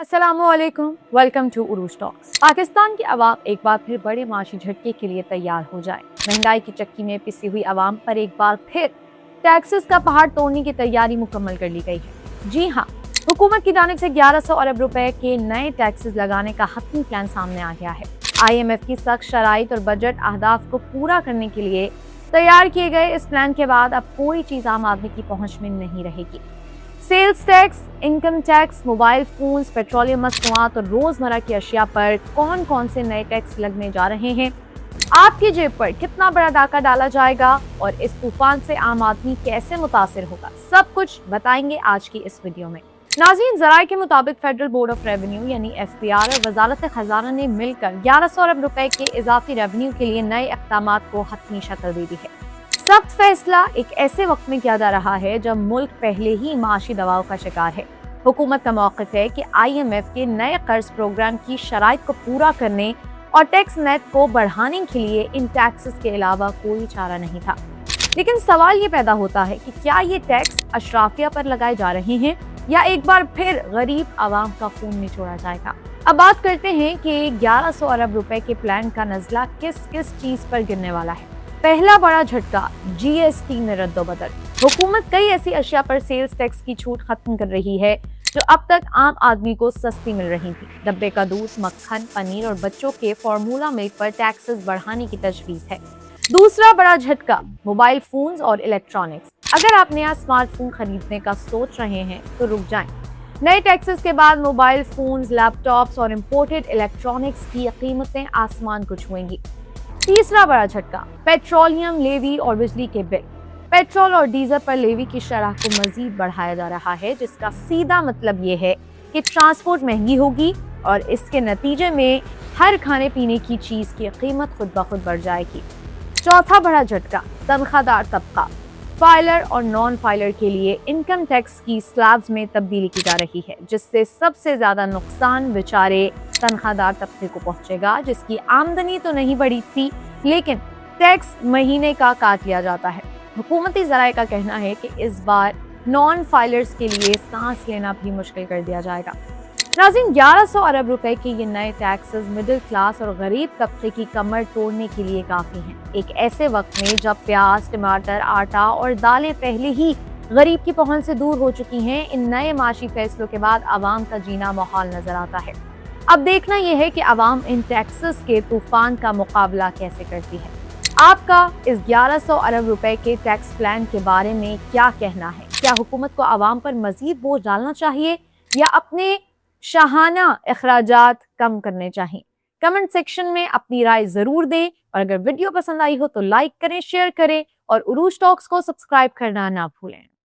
अस्सलाम वालेकुम, welcome to Urooj talks. Pakistan की आवाम एक बार फिर बड़े माशी झटके के लिए तैयार हो जाए। महंगाई की चक्की में पिसी हुई आवाम पर एक बार फिर टैक्सेस का पहाड़ तोड़ने की तैयारी मुकम्मल कर ली गई है। जी हाँ, हुकूमत की जानिब से 1100 अरब रुपए के नए टैक्सेस लगाने का हतमी प्लान सामने आ गया है। IMF की सख्त शराइत और बजट अहदाफ को पूरा करने के लिए तैयार किए गए इस प्लान के बाद अब कोई चीज आम आदमी की पहुंच में नहीं रहेगी। Sales tax, income tax, mobile phones, petroleum मसनूआत और रोजमर्रा की अशिया पर कौन कौन से नए टैक्स लगने जा रहे हैं, आपकी जेब पर कितना बड़ा डाका डाला जाएगा और इस तूफान से आम आदमी कैसे मुतासिर होगा, सब कुछ बताएंगे आज की इस वीडियो में। नाज़रीन, ज़राए के मुताबिक फेडरल बोर्ड ऑफ रेवेन्यू यानी FBR और वजारत खजाना ने मिलकर 1100 अरब रुपए के इजाफी रेवेन्यू के लिए नए इक़दामात को हतमी शक्ल दे दी है। सख्त फैसला एक ऐसे वक्त में किया जा रहा है जब मुल्क पहले ही माशी दबाव का शिकार है। हुकूमत का मौक़िफ़ है कि IMF के नए कर्ज प्रोग्राम की शराइत को पूरा करने और टैक्स नेट को बढ़ाने के लिए इन टैक्सेस के अलावा कोई चारा नहीं था। लेकिन सवाल ये पैदा होता है कि क्या ये टैक्स अशराफिया पर लगाए जा रहे हैं या एक बार फिर गरीब आवाम का खून निचोड़ा जाएगा। अब बात करते हैं कि 1100 अरब रुपए के प्लान का नज़ला किस किस चीज पर गिरने वाला है। पहला बड़ा झटका, GST में रद्दोबदल। हुकूमत कई ऐसी अशिया पर सेल्स टैक्स की छूट खत्म कर रही है जो अब तक आम आदमी को सस्ती मिल रही थी। डब्बे का दूध, मक्खन, पनीर और बच्चों के फार्मूला मिल्क पर टैक्सेस बढ़ाने की तजवीज़ है। दूसरा बड़ा झटका, मोबाइल फोन्स और इलेक्ट्रॉनिक्स। अगर आप नया स्मार्टफोन खरीदने का सोच रहे हैं तो रुक जाएं। नए टैक्सेस के बाद मोबाइल फोन्स, लैपटॉप्स और इम्पोर्टेड इलेक्ट्रॉनिक्स की कीमतें आसमान को छुएंगी। तीसरा बड़ा झटका, पेट्रोलियम लेवी और बिजली के बिल। पेट्रोल और डीजल पर लेवी की शरह को मजीद बढ़ाया जा रहा है, जिसका सीधा मतलब ये है कि ट्रांसपोर्ट महंगी होगी और इसके नतीजे में हर खाने पीने की चीज की कीमत खुद ब खुद बढ़ जाएगी। चौथा बड़ा झटका, तनख्वाहदार तबका। फाइलर और नॉन फाइलर के लिए इनकम टैक्स की स्लैब्स में तब्दीली की जा रही है, जिससे सबसे ज्यादा नुकसान बेचारे तनख्वाहदार तबके को पहुंचेगा, जिसकी आमदनी तो नहीं बढ़ी थी लेकिन टैक्स महीने का काट लिया जाता है। हुकूमती ज़राए का कहना है कि इस बार नॉन फाइलर्स के लिए सांस लेना भी मुश्किल कर दिया जाएगा। नाज़रीन, 1100 अरब रुपए के ये नए टैक्सेस मिडिल क्लास और गरीब तबके की कमर तोड़ने के लिए काफ़ी हैं। एक ऐसे वक्त में जब प्याज, टमाटर, आटा और दालें पहले ही गरीब की पहुंच से दूर हो चुकी हैं, इन नए माशी फैसलों के बाद आवाम का जीना मुहाल नजर आता है। अब देखना यह है कि आवाम इन टैक्सेस के तूफान का मुकाबला कैसे करती है। आपका इस 1100 अरब रुपए के टैक्स प्लान के बारे में क्या कहना है? क्या हुकूमत को आवाम पर मजीद बोझ डालना चाहिए या अपने शाहाना अखराजात कम करने चाहिए? कमेंट सेक्शन में अपनी राय जरूर दें और अगर वीडियो पसंद आई हो तो लाइक करें, शेयर करें और उरूज टॉक्स को सब्सक्राइब करना ना भूलें।